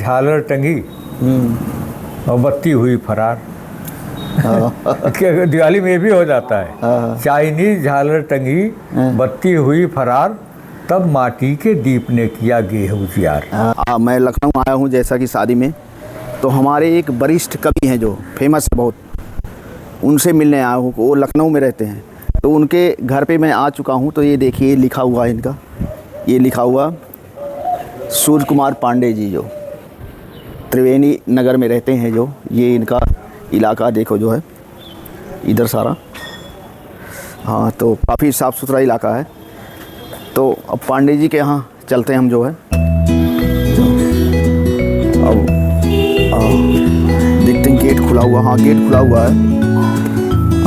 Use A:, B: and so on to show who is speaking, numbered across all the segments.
A: झालर टंगी और बत्ती हुई फरार। दिवाली में भी हो जाता है, चाइनीज झालर टंगी बत्ती हुई फरार, तब माटी के दीप ने किया गेह उजियार।
B: मैं लखनऊ आया हूँ जैसा कि शादी में, तो हमारे एक वरिष्ठ कवि हैं जो फेमस है बहुत, उनसे मिलने आया हूँ। वो लखनऊ में रहते हैं, तो उनके घर पे मैं आ चुका हूँ। तो ये देखिए लिखा हुआ है इनका, ये लिखा हुआ सूर्य कुमार पांडे जी जो त्रिवेणी नगर में रहते हैं, जो ये इनका इलाका देखो जो है इधर सारा, हाँ तो काफ़ी साफ़ सुथरा इलाका है। तो अब पांडे जी के यहाँ चलते हैं हम जो है। अब देखते हैं गेट खुला हुआ, हाँ गेट खुला हुआ है,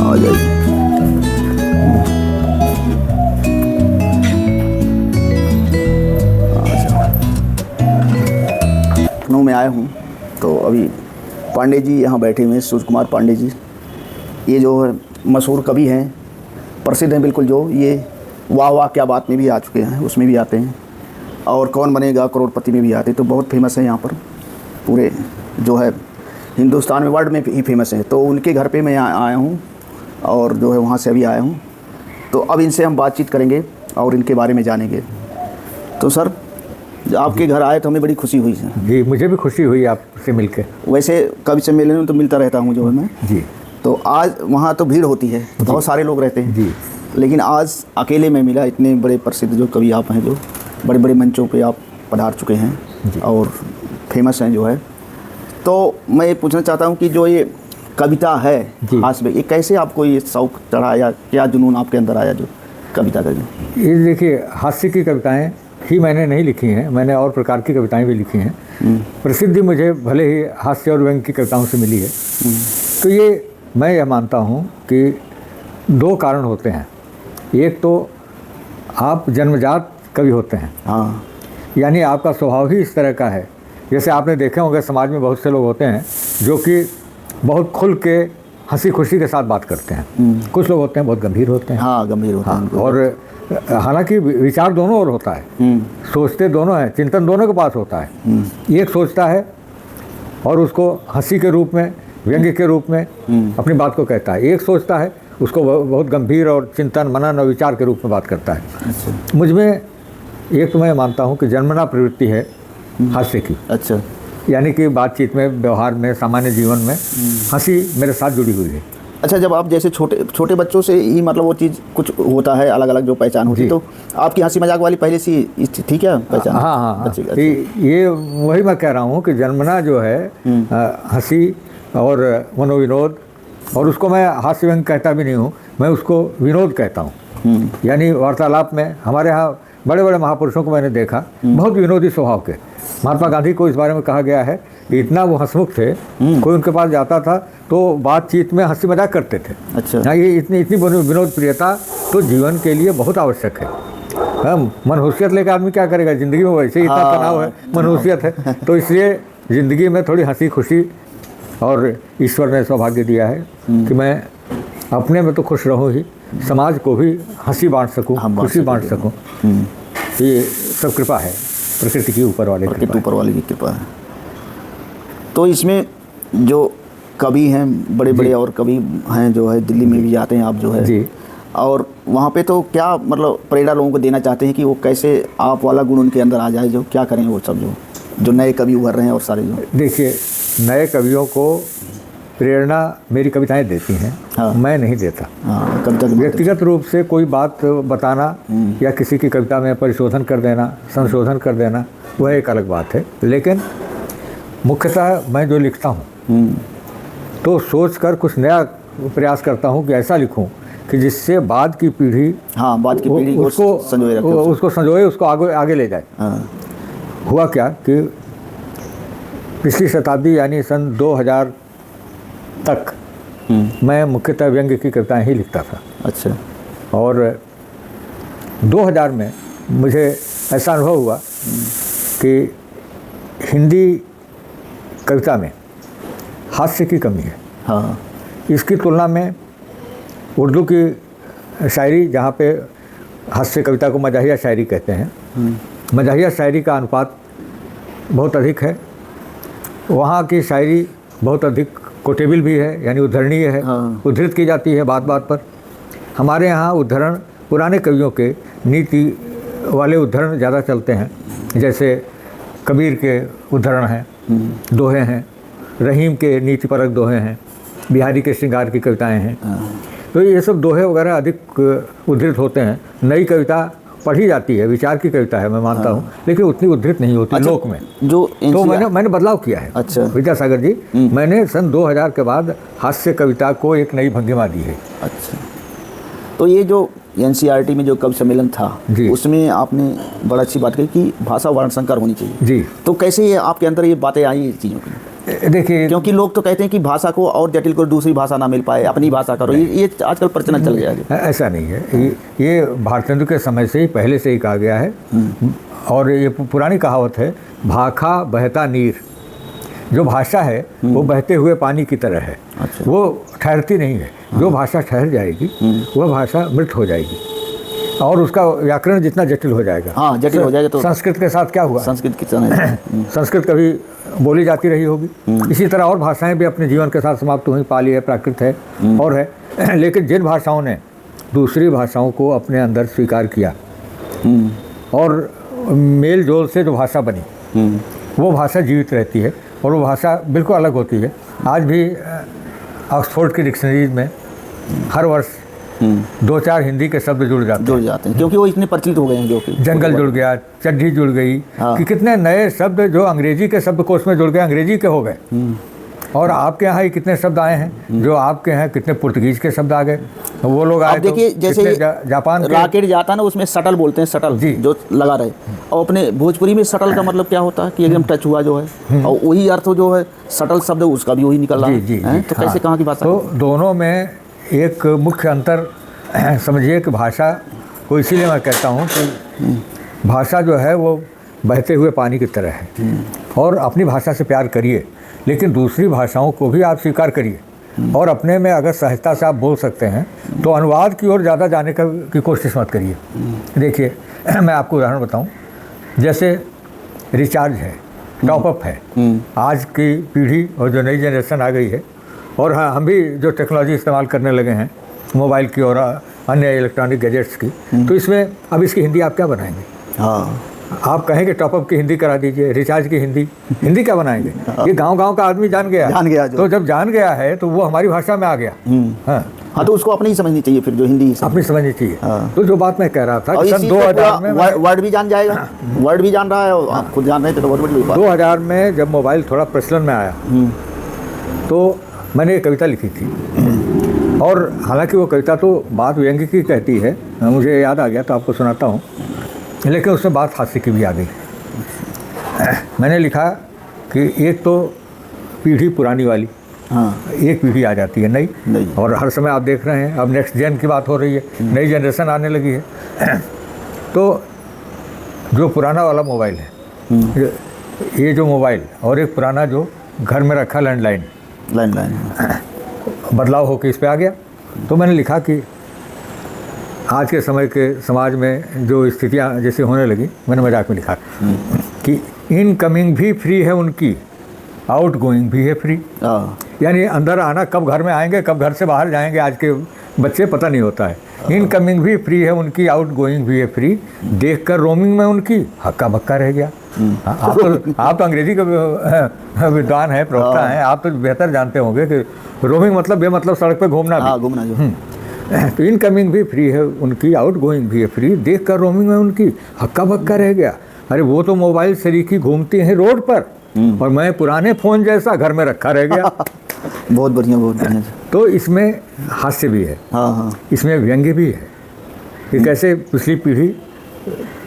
B: आ जाइए। लखनऊ में आया हूँ, तो अभी पांडे जी यहाँ बैठे हुए हैं, सूर्य कुमार पांडे जी। ये जो है मशहूर कवि हैं, प्रसिद्ध हैं बिल्कुल, जो ये वाह वाह क्या बात में भी आ चुके हैं, उसमें भी आते हैं, और कौन बनेगा करोड़पति में भी आते हैं। तो बहुत फेमस है यहाँ पर, पूरे जो है हिंदुस्तान में, वर्ल्ड में ही फेमस है। तो उनके घर पे मैं यहाँ आया हूँ, और जो है वहाँ से अभी आया हूँ। तो अब इनसे हम बातचीत करेंगे और इनके बारे में जानेंगे। तो सर, आपके घर आए तो हमें बड़ी खुशी हुई है।
A: जी, मुझे भी खुशी हुई आपसे मिलकर।
B: वैसे कभी से मिलने में तो मिलता रहता हूँ जो है मैं
A: जी।
B: तो आज वहाँ तो भीड़ होती है, तो बहुत सारे लोग रहते हैं
A: जी,
B: लेकिन आज अकेले में मिला। इतने बड़े प्रसिद्ध जो कवि आप हैं, जो बड़े बड़े मंचों पे आप पधार चुके हैं और फेमस हैं जो है। तो मैं ये पूछना चाहता हूँ कि जो ये कविता है हास्य में, ये कैसे आपको ये शौक चढ़ा, या क्या जुनून आपके अंदर आया जो कविता का?
A: ये देखिए, हास्य की कविताएं ही मैंने नहीं लिखी हैं, मैंने और प्रकार की कविताएं भी लिखी हैं। प्रसिद्धि मुझे भले ही हास्य और व्यंग्य की कविताओं से मिली है। तो ये मैं यह मानता हूँ कि दो कारण होते हैं। एक तो आप जन्मजात कवि होते हैं,
B: हाँ,
A: यानी आपका स्वभाव ही इस तरह का है। जैसे आपने देखे होंगे समाज में बहुत से लोग होते हैं जो कि बहुत खुल के हंसी खुशी के साथ बात करते हैं। कुछ लोग होते हैं बहुत गंभीर होते हैं,
B: हाँ गंभीर होते हैं,
A: और हालांकि विचार दोनों ओर होता है, सोचते दोनों हैं, चिंतन दोनों के पास होता है। एक सोचता है और उसको हंसी के रूप में, व्यंग्य के रूप में अपनी बात को कहता है। एक सोचता है, उसको बहुत गंभीर और चिंतन मनन और विचार के रूप में बात करता है।
B: अच्छा।
A: मुझ में एक तो मैं मानता हूँ कि जन्मना प्रवृत्ति है हास्य की।
B: अच्छा।
A: यानी कि बातचीत में, व्यवहार में, सामान्य जीवन में हंसी मेरे साथ जुड़ी हुई है।
B: अच्छा, जब आप जैसे छोटे बच्चों से ही मतलब वो चीज़ कुछ होता है, अलग अलग जो पहचान होती है, तो आपकी हंसी मजाक वाली पहले से थी क्या पहचान?
A: हाँ।
B: अच्छा।
A: ये वही मैं कह रहा हूँ कि जन्मना जो है हंसी और मनोविनोद, और उसको मैं हास्य व्यंग्य कहता भी नहीं हूँ, मैं उसको विनोद कहता हूँ। यानी वार्तालाप में हमारे यहाँ बड़े बड़े महापुरुषों को मैंने देखा, बहुत विनोदी स्वभाव के। महात्मा गांधी को इस बारे में कहा गया है कि इतना वो हंसमुख थे, कोई उनके पास जाता था तो बातचीत में हंसी मजाक करते थे।
B: अच्छा।
A: ये इतनी विनोद प्रियता तो जीवन के लिए बहुत आवश्यक है। मनहूसियत लेकर आदमी क्या करेगा, ज़िंदगी में वैसे ही इतना तनाव है, मनहूसियत है। तो इसलिए ज़िंदगी में थोड़ी हंसी खुशी, और ईश्वर ने सौभाग्य दिया है कि मैं अपने में तो खुश रहूँ ही, समाज को भी हंसी बांट सकूँ, खुशी बांट सकूँ। ये सब कृपा है प्रकृति की, ऊपर वाले
B: की कृपा है। तो इसमें जो कवि हैं बड़े बड़े और कवि हैं जो है, दिल्ली में भी जाते हैं आप जो है
A: जी, और
B: वहाँ पे तो क्या मतलब प्रेरणा लोगों को देना चाहते हैं कि वो कैसे आप वाला गुण उनके अंदर आ जाए, जो क्या करें वो सब जो नए कवि उभर रहे हैं और सारे जो? देखिए,
A: नए कवियों को प्रेरणा मेरी कविताएं देती हैं। हाँ। मैं नहीं देता।
B: हाँ, कविता
A: व्यक्तिगत रूप से कोई बात बताना या किसी की कविता में परिशोधन कर देना, संशोधन कर देना, वह एक अलग बात है। लेकिन मुख्यतः मैं जो लिखता हूँ तो सोचकर कुछ नया प्रयास करता हूँ कि ऐसा लिखूँ कि जिससे बाद की पीढ़ी,
B: हाँ बाद की पीढ़ी
A: उसको संजोए, उसको आगे ले जाए।
B: हाँ।
A: हुआ क्या कि पिछली शताब्दी यानी सन 2000 तक मैं मुख्यतः व्यंग्य की कविताएं ही लिखता था।
B: अच्छा।
A: और 2000 में मुझे ऐसा अनुभव हुआ कि हिंदी कविता में हास्य की कमी है।
B: हाँ।
A: इसकी तुलना में उर्दू की शायरी, जहाँ पे हास्य कविता को मजाहिया शायरी कहते हैं, मजाहिया शायरी का अनुपात बहुत अधिक है, वहाँ की शायरी बहुत अधिक कोटेबल भी है, यानी उद्धरणीय है,
B: हाँ।
A: उद्धृत की जाती है बात बात पर। हमारे यहाँ उद्धरण पुराने कवियों के नीति वाले उद्धरण ज़्यादा चलते हैं, जैसे कबीर के उद्धरण हैं, दोहे हैं, रहीम के नीतिपरक दोहे हैं, बिहारी के श्रृंगार की कविताएं हैं। तो ये सब दोहे वगैरह अधिक उद्धृत होते हैं। नई कविता पढ़ी जाती है, विचार की कविता है मैं मानता हूँ, लेकिन उतनी उद्धृत नहीं होती लोक में।
B: जो
A: तो मैंने बदलाव किया है।
B: अच्छा।
A: विद्यासागर जी, मैंने सन 2000 के बाद हास्य कविता को एक नई भंगिमा दी है।
B: अच्छा, तो ये जो एनसीईआरटी में जो कवि सम्मेलन था
A: जी।
B: उसमें आपने बड़ा अच्छी बात कही कि भाषा वर्ण संकर होनी चाहिए
A: जी।
B: तो कैसे ये आपके अंदर ये बातें आई इस चीज़ों की?
A: देखिए,
B: क्योंकि लोग तो कहते हैं कि भाषा को और जटिल करो, दूसरी भाषा ना मिल पाए, अपनी भाषा करो, ये आजकल प्रचलन चल गया है।
A: ऐसा नहीं है, ये भारतेंदु के समय से ही पहले से ही कहा गया है। और ये पुरानी कहावत है, भाखा बहता नीर। जो भाषा है वो बहते हुए पानी की तरह है।
B: अच्छा।
A: वो ठहरती नहीं है। जो भाषा ठहर जाएगी वह भाषा मृत हो जाएगी और उसका व्याकरण जितना जटिल हो जाएगा।
B: हाँ, जटिल हो जाएगा। तो
A: संस्कृत के साथ क्या हुआ?
B: संस्कृत की तरह
A: संस्कृत कभी बोली जाती रही होगी, इसी तरह और भाषाएं भी अपने जीवन के साथ समाप्त हुई। पाली है, प्राकृत है और है। लेकिन जिन भाषाओं ने दूसरी भाषाओं को अपने अंदर स्वीकार किया और मेल जोल से जो भाषा बनी वो भाषा जीवित रहती है और वो भाषा बिल्कुल अलग होती है। आज भी ऑक्सफोर्ड की डिक्शनरीज में हर वर्ष 2-4 हिंदी के शब्द जुड़ जाते
B: हैं, क्योंकि वो इतने प्रचलित हो गए हैं। जो कि
A: जंगल जुड़ गया, चड्ढी जुड़ गई,
B: हाँ। कि
A: कितने नए शब्द जो अंग्रेजी के शब्दकोश में जुड़ गए, अंग्रेजी के हो गए। और आपके यहाँ ही कितने शब्द आए हैं जो आपके यहाँ कितने पुर्तगीज के शब्द आ गए। वो लोग आए,
B: देखिए
A: तो
B: जैसे
A: जापान
B: राकेट जाता ना, उसमें सटल बोलते हैं, सटल जो लगा रहे। और अपने भोजपुरी में सटल का मतलब क्या होता है कि एकदम टच हुआ जो है, और वही अर्थ जो है सटल शब्द उसका भी वही निकल रहा है। तो कैसे कहाँ की भाषा?
A: तो दोनों में एक मुख्य अंतर समझिए कि भाषा को, इसीलिए मैं कहता हूँ कि भाषा जो है वो बहते हुए पानी की तरह है। और अपनी भाषा से प्यार करिए, लेकिन दूसरी भाषाओं को भी आप स्वीकार करिए। और अपने में अगर सहजता से आप बोल सकते हैं तो अनुवाद की ओर ज़्यादा जाने की कोशिश मत करिए। देखिए, मैं आपको उदाहरण बताऊं, जैसे रिचार्ज है, टॉपअप है। आज की पीढ़ी और जो नई जनरेशन आ गई है, और हाँ, हम भी जो टेक्नोलॉजी इस्तेमाल करने लगे हैं मोबाइल की और अन्य इलेक्ट्रॉनिक गैजेट्स की, तो इसमें अब इसकी हिंदी आप क्या बनाएंगे?
B: हाँ,
A: आप कहेंगे टॉपअप की हिंदी करा दीजिए, रिचार्ज की हिंदी क्या बनाएंगे? ये गांव का आदमी जान गया तो जब जान गया है तो वो हमारी भाषा में आ गया।
B: हाँ, तो उसको अपनी ही समझनी चाहिए, फिर जो हिंदी
A: अपनी समझनी चाहिए। तो जो बात मैं कह रहा था कि सन 2000 में
B: वर्ड भी जान जाएगा, वर्ड भी जान रहा है, और आप खुद जान रहे थे, तो बहुत बड़ी बात।
A: 2000 में जब मोबाइल थोड़ा प्रचलन में आया तो मैंने एक कविता लिखी थी, और हालांकि वो कविता तो बात व्यंग्य की कहती है, मुझे याद आ गया तो आपको सुनाता हूँ, लेकिन उसमें बात हास्य की भी आ गई। मैंने लिखा कि एक तो पीढ़ी पुरानी वाली,
B: हाँ,
A: एक पीढ़ी आ जाती है नई, और हर समय आप देख रहे हैं अब नेक्स्ट जेन की बात हो रही है, नई जनरेशन आने लगी है। तो जो पुराना वाला मोबाइल है, ये जो मोबाइल, और एक पुराना जो घर में रखा लैंडलाइन बदलाव होकर इस पे आ गया। तो मैंने लिखा कि आज के समय के समाज में जो स्थितियाँ जैसे होने लगी, मैंने मजाक में लिखा कि इनकमिंग भी फ्री है उनकी, आउट गोइंग भी है फ्री। यानी अंदर आना, कब घर में आएंगे कब घर से बाहर जाएंगे आज के बच्चे पता नहीं होता है। इनकमिंग भी फ्री है उनकी, आउट गोइंग भी है फ्री, देखकर रोमिंग में उनकी हक्का बक्का रह गया। आप तो अंग्रेजी के विद्वान हैं, प्रवक्ता हैं, आप तो बेहतर जानते होंगे कि रोमिंग मतलब बेमतलब सड़क पे घूमना भी। तो इनकमिंग भी फ्री है उनकी, आउट गोइंग भी है फ्री, देख कर रोमिंग में उनकी हक्का बक्का रह गया। अरे वो तो मोबाइल सरीखी घूमती हैं रोड पर, और मैं पुराने फ़ोन जैसा घर में रखा रह गया।
B: बहुत बढ़िया, बहुत बढ़िया।
A: तो इसमें हास्य भी है, इसमें व्यंग्य भी है कि कैसे पिछली पीढ़ी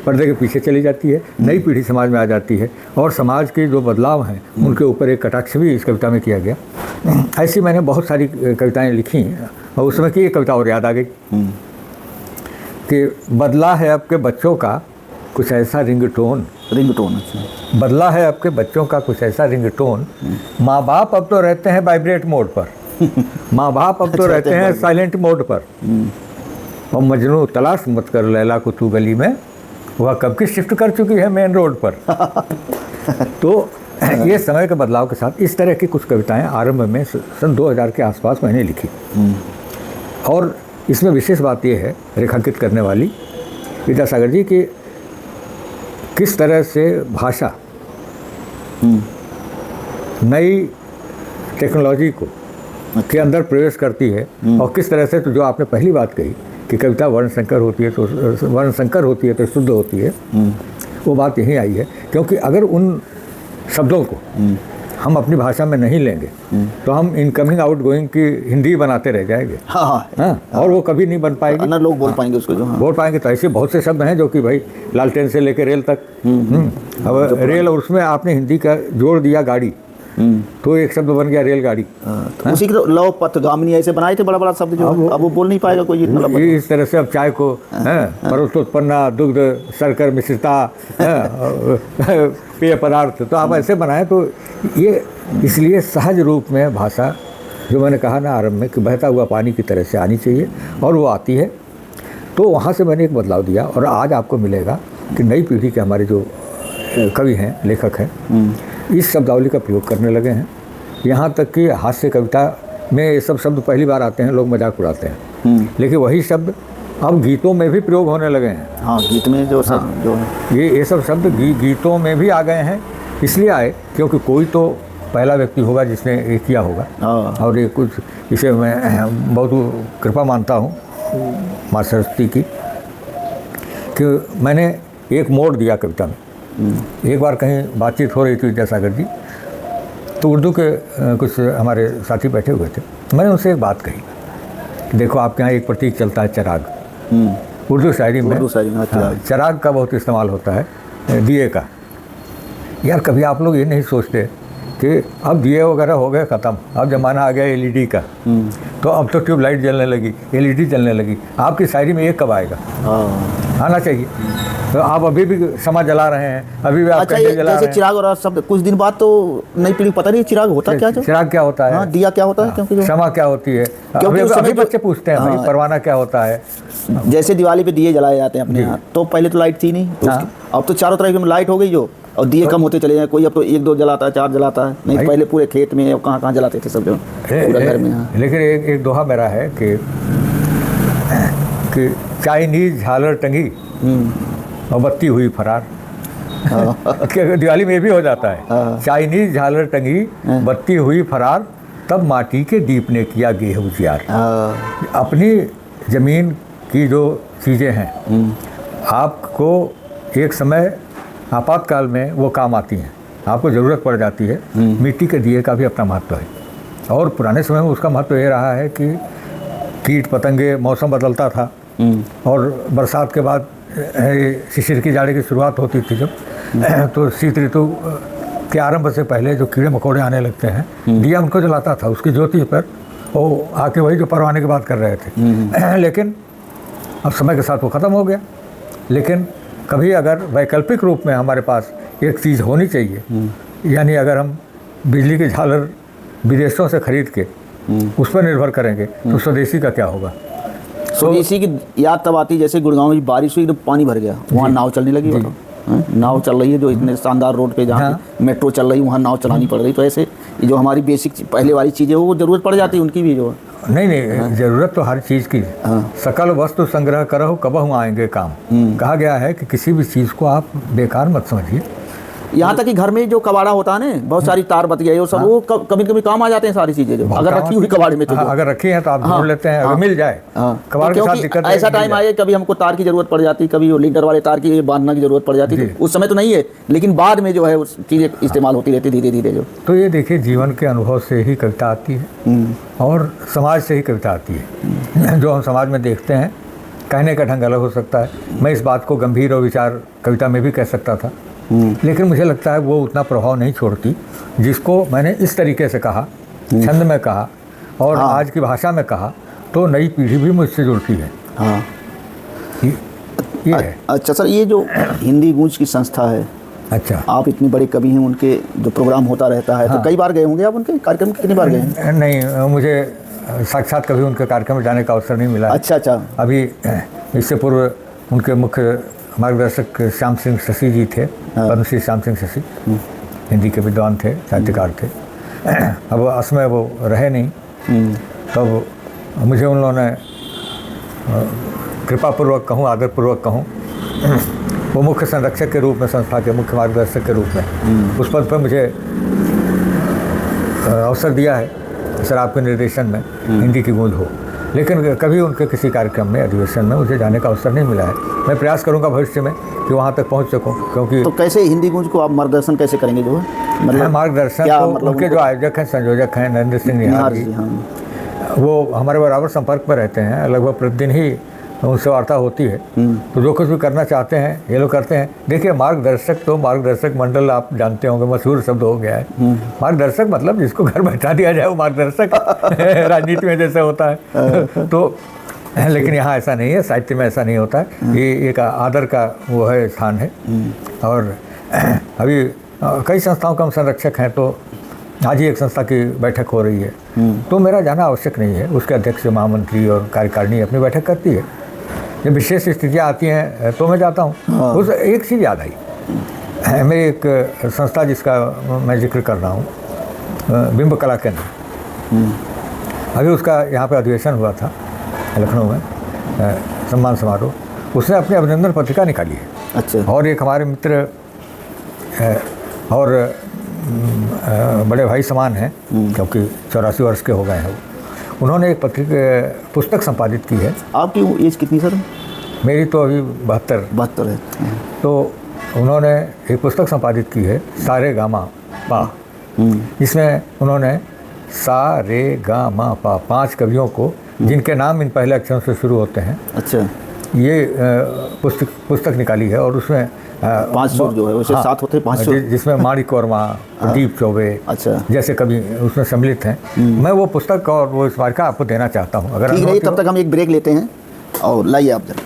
A: पर्दे के पीछे चली जाती है, नई पीढ़ी समाज में आ जाती है, और समाज के जो बदलाव हैं उनके ऊपर एक कटाक्ष भी इस कविता में किया गया। ऐसी मैंने बहुत सारी कविताएं लिखी, और उस समय की एक कविता और याद आ गई कि बदला है आपके बच्चों का कुछ ऐसा रिंगटोन, बदला है आपके बच्चों का कुछ ऐसा रिंगटोन, माँ बाप अब तो रहते हैं वाइब्रेट मोड पर, माँ बाप अब तो रहते हैं साइलेंट मोड पर, और मजनू तलाश मत कर लैला को तू गली में, वह कब की शिफ्ट कर चुकी है मेन रोड पर। तो ये समय के बदलाव के साथ इस तरह की कुछ कविताएं आरंभ में सन 2000 के आसपास मैंने लिखी। और इसमें विशेष बात यह है रेखांकित करने वाली विद्यासागर जी कि किस तरह से भाषा नई टेक्नोलॉजी को के अंदर प्रवेश करती है और किस तरह से, तो जो आपने पहली बात कही कि कविता वर्णसंकर होती है, तो वर्णसंकर होती है तो शुद्ध होती है, वो बात यहीं आई है। क्योंकि अगर उन शब्दों को हम अपनी भाषा में नहीं लेंगे तो हम इनकमिंग आउट गोइंग की हिंदी बनाते रह जाएंगे। हाँ, और वो कभी नहीं बन पाएगी,
B: ना लोग बोल पाएंगे उसको, जो
A: बोल पाएंगे। तो ऐसे बहुत से शब्द हैं जो कि भाई लालटेन से लेकर रेल तक, अब रेल और उसमें आपने हिंदी का जोड़ दिया गाड़ी, तो एक शब्द बन गया रेलगाड़ी।
B: तो उसी के लव पथगामिनी ऐसे बनाए थे बड़ा बड़ा शब्द, जो अब वो बोल नहीं पाएगा कोई इतना।
A: इस तरह से अब चाय को परोक्तोत्पन्ना, दुग्ध, शर्कर, मिश्रिता, पेय पदार्थ, तो आप ऐसे बनाएं। तो ये इसलिए सहज रूप में भाषा, जो मैंने कहा ना आरंभ में कि बहता हुआ पानी की तरह से आनी चाहिए, और वो आती है। तो वहाँ से मैंने एक बदलाव दिया, और आज आपको मिलेगा कि नई पीढ़ी के हमारे जो कवि हैं, लेखक हैं, इस शब्दावली का प्रयोग करने लगे हैं। यहाँ तक कि हास्य कविता में ये सब शब्द पहली बार आते हैं, लोग मजाक उड़ाते हैं, लेकिन वही शब्द अब गीतों में भी प्रयोग होने लगे हैं।
B: हाँ, गीत में जो सब जो है
A: ये सब शब्द गीतों में भी आ गए हैं। इसलिए आए क्योंकि कोई तो पहला व्यक्ति होगा जिसने ये किया होगा, और ये कुछ, इसे मैं बहुत कृपा मानता हूँ माँ सरस्वती की, कि मैंने एक मोड़ दिया कविता में। एक बार कहीं बातचीत हो रही थी विद्यासागर जी, तो उर्दू के कुछ हमारे साथी बैठे हुए थे। मैंने उनसे एक बात कही कि देखो आपके यहाँ एक प्रतीक चलता है चिराग, उर्दू शायरी में चिराग का बहुत इस्तेमाल होता है, दिए का। यार कभी आप लोग ये नहीं सोचते कि अब दिए वगैरह हो गए ख़त्म, अब ज़माना आ गया एलईडी का, तो अब तो ट्यूबलाइट जलने लगी, एलईडी जलने लगी। आपकी शायरी में ये कब आएगा? आना चाहिए। तो आप अभी भी समा जला रहे हैं, अभी भी आप कैंडल जला रहे हैं।
B: चिराग और शब्द कुछ दिन बाद तो नई पीढ़ी पता नहीं चिराग होता क्या,
A: चिराग क्या होता है,
B: दिया क्या होता है, क्योंकि
A: समा क्या होती है, अभी बच्चे पूछते हैं भाई परवाना क्या होता है।
B: जैसे दिवाली पे दिए जलाए जाते हैं अपने यहाँ, तो पहले तो लाइट थी नहीं, अब तो चारों तरफ लाइट हो गई जो, और दिए कम होते चले जाए। कोई अब तो 1-2 जलाता है, 4 जलाता है, नहीं पहले पूरे खेत में कहाँ कहाँ जलाते थे सब, जो पूरे घर में।
A: लेकिन एक दोहा मेरा है कि चाइनीज झालर टंगी और बत्ती हुई फरार। दिवाली में भी हो जाता है, चाइनीज झालर टंगी बत्ती हुई फरार, तब माटी के दीप ने किया गेह उजियार। अपनी ज़मीन की जो चीज़ें हैं, आपको एक समय आपातकाल में वो काम आती हैं, आपको ज़रूरत पड़ जाती है। मिट्टी के दिए का भी अपना महत्व है, और पुराने समय में उसका महत्व ये रहा है कि कीट पतंगे, मौसम बदलता था, और बरसात के बाद शिशिर की जाड़े की शुरुआत होती थी जब, तो शीत ऋतु के आरंभ से पहले जो कीड़े मकोड़े आने लगते हैं, दिया उनको जलाता था, उसकी ज्योति पर वो आके वही जो परवाने की बात कर रहे थे। लेकिन अब समय के साथ वो ख़त्म हो गया। लेकिन कभी अगर वैकल्पिक रूप में हमारे पास एक चीज़ होनी चाहिए, यानी अगर हम बिजली की झालर विदेशों से खरीद के उस पर निर्भर करेंगे तो स्वदेशी का क्या होगा?
B: स्वदेशी की याद तब आती जैसे गुड़गांव में बारिश हुई तो पानी भर गया, वहाँ नाव चलने लगी, नाव चल रही है, जो इतने शानदार रोड पे जहाँ मेट्रो चल रही, वहाँ नाव चलानी पड़ रही। तो ऐसे जो हमारी बेसिक पहले वाली चीज़ें वो ज़रूरत पड़ जाती है उनकी भी, जो
A: नहीं ज़रूरत तो हर चीज़ की। सकल वस्तु संग्रह करो कबहु आएंगे काम, कहा गया है कि किसी भी चीज़ को आप बेकार मत समझिए।
B: यहाँ तक कि घर में जो कबाड़ा होता है ना, बहुत सारी तार बत गई और सब, वो कभी कभी काम आ जाते हैं सारी चीज़ें, जो अगर रखी हुई कबाड़े में, तो
A: अगर रखी है तो आप ढूंढ लेते हैं, अगर मिल जाए कबाड़ के साथ दिक्कत।
B: ऐसा टाइम आया कभी हमको तार की ज़रूरत पड़ जाती, कभी वो लीटर वाले तार की बांधना की ज़रूरत पड़ जाती, तो उस समय तो नहीं है, लेकिन बाद में जो है उस चीज़ें इस्तेमाल होती रहती धीरे धीरे। जो
A: तो ये देखिए, जीवन के अनुभव से ही कविता आती है, और समाज से ही कविता आती है। जो हम समाज में देखते हैं, कहने का ढंग अलग हो सकता है। मैं इस बात को गंभीर और विचार कविता में भी कह सकता था, लेकिन मुझे लगता है वो उतना प्रभाव नहीं छोड़ती जिसको मैंने इस तरीके से कहा, छंद में कहा और आज की भाषा में कहा, तो नई पीढ़ी भी मुझसे जुड़ती है। ये है।
B: अच्छा सर, ये जो हिंदी गूंज की संस्था है,
A: अच्छा,
B: आप इतने बड़े कवि हैं, उनके जो प्रोग्राम होता रहता है, तो कई बार गए होंगे आप उनके कार्यक्रम, कितनी बार गए?
A: नहीं, मुझे साक्षात कभी उनके कार्यक्रम में जाने का अवसर नहीं मिला।
B: अच्छा।
A: अभी इससे पूर्व उनके मुख्य मार्गदर्शक श्याम सिंह शशि जी थे, पद्मश्री श्याम सिंह शशि, हिंदी के विद्वान थे, साहित्यकार थे। अब असमय वो रहे नहीं, तब मुझे उन लोगों ने कृपापूर्वक कहूँ, आदरपूर्वक कहूँ, वो मुख्य संरक्षक के रूप में, संस्था के मुख्य मार्गदर्शक के रूप में उस पद पर मुझे अवसर दिया है। सर आपके निर्देशन में हिंदी की गूंज हो, लेकिन कभी उनके किसी कार्यक्रम में, अधिवेशन में मुझे जाने का अवसर नहीं मिला है। मैं प्रयास करूंगा भविष्य में कि वहाँ तक पहुँच सकूँ, क्योंकि
B: तो कैसे हिंदी गूंज को आप मार्गदर्शन कैसे करेंगे जो है, मतलब
A: मार्गदर्शन
B: क्या
A: तो
B: मतलब
A: उनके जो आयोजक हैं, संयोजक हैं, नरेंद्र सिंह निहार जी, वो हमारे बराबर संपर्क में रहते हैं, लगभग प्रतिदिन ही उनसे वार्ता होती है। तो जो कुछ भी करना चाहते हैं ये लोग करते हैं। देखिए, मार्गदर्शक तो मार्गदर्शक मंडल आप जानते होंगे, मशहूर शब्द हो गया है। मार्गदर्शक मतलब जिसको घर बैठा दिया जाए वो मार्गदर्शक राजनीति में जैसे होता है। तो लेकिन यहाँ ऐसा नहीं है, साहित्य में ऐसा नहीं होता है। ये एक आदर का वो है, स्थान है। और अभी कई संस्थाओं का हम संरक्षक हैं, तो आज ही एक संस्था की बैठक हो रही है, तो मेरा जाना आवश्यक नहीं है। उसके अध्यक्ष, महामंत्री और कार्यकारिणी अपनी बैठक करती है। जब विशेष स्थितियाँ आती हैं तो मैं जाता हूँ। उस एक चीज़ याद आई, मेरी एक संस्था जिसका मैं जिक्र कर रहा हूँ, बिंब कला केंद्र, अभी उसका यहाँ पे अधिवेशन हुआ था लखनऊ में, सम्मान समारोह। उसने अपनी अभिनंदन पत्रिका निकाली है।
B: अच्छा।
A: और एक हमारे मित्र और बड़े भाई समान हैं, क्योंकि 84 वर्ष के हो गए हैं, उन्होंने एक पुस्तक संपादित की है।
B: आपकी एज कितनी सर?
A: मेरी तो अभी 72
B: है।
A: तो उन्होंने एक पुस्तक संपादित की है, सा रे गा मा पा। इसमें उन्होंने सा रे गा मा पा 5 कवियों को, जिनके नाम इन पहले अक्षरों से शुरू होते हैं,
B: अच्छा,
A: ये पुस्तक निकाली है। और उसमें
B: 5 सुर जो है वैसे 7 होते हैं, 5 सुर,
A: जिसमें माणिक वर्मा, प्रदीप चौबे,
B: अच्छा,
A: जैसे कवि उसमें सम्मिलित हैं। मैं वो पुस्तक और वो स्मारिका आपको देना चाहता हूँ। अगर
B: ठीक है, तब तक हम एक ब्रेक लेते हैं और लाइए आप जरा।